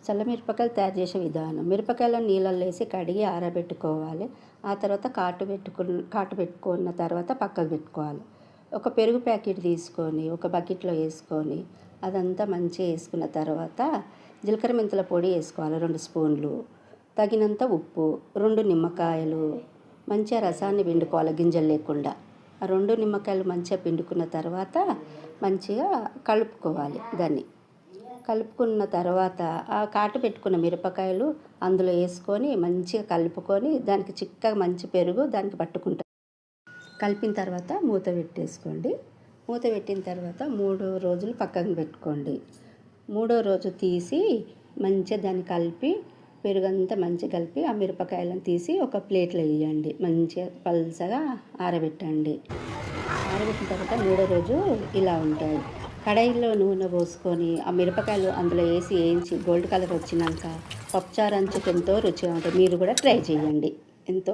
చల్లమిరపకాయలు తయారు చేసే విధానం. మిరపకాయలను నీళ్ళల్లో వేసి కడిగి ఆరబెట్టుకోవాలి. ఆ తర్వాత కాటు పెట్టుకున్న తర్వాత పక్కకు పెట్టుకోవాలి. ఒక పెరుగు ప్యాకెట్ తీసుకొని ఒక బకెట్లో వేసుకొని అదంతా మంచిగా వేసుకున్న తర్వాత జీలకర్ర మెంతుల పొడి వేసుకోవాలి 2 స్పూన్లు, తగినంత ఉప్పు, 2 నిమ్మకాయలు మంచిగా రసాన్ని పిండుకోవాలి గింజలు లేకుండా. ఆ 2 నిమ్మకాయలు మంచిగా పిండుకున్న తర్వాత మంచిగా కలుపుకోవాలి. దాన్ని కలుపుకున్న తర్వాత ఆ కాటు పెట్టుకున్న మిరపకాయలు అందులో వేసుకొని మంచిగా కలుపుకొని దానికి చిక్కగా మంచి పెరుగు దానికి పట్టుకుంటాం. కలిపిన తర్వాత మూత పెట్టేసుకోండి. మూత పెట్టిన తర్వాత 3 రోజులు పక్కన పెట్టుకోండి. 3వ రోజు తీసి మంచిగా దాన్ని కలిపి పెరుగంతా మంచిగా కలిపి ఆ మిరపకాయలను తీసి ఒక ప్లేట్లో వేయండి. మంచిగా పల్చగా ఆరబెట్టండి. ఆరబెట్టిన తర్వాత 3వ రోజు ఇలా ఉంటాయి. కడాయిలో నూనె పోసుకొని ఆ మిరపకాయలు అందులో వేయించి గోల్డ్ కలర్ వచ్చినాక పప్పుచారు అంచుకు ఎంతో రుచిగా ఉంటుంది. మీరు కూడా ట్రై చేయండి. ఎంతో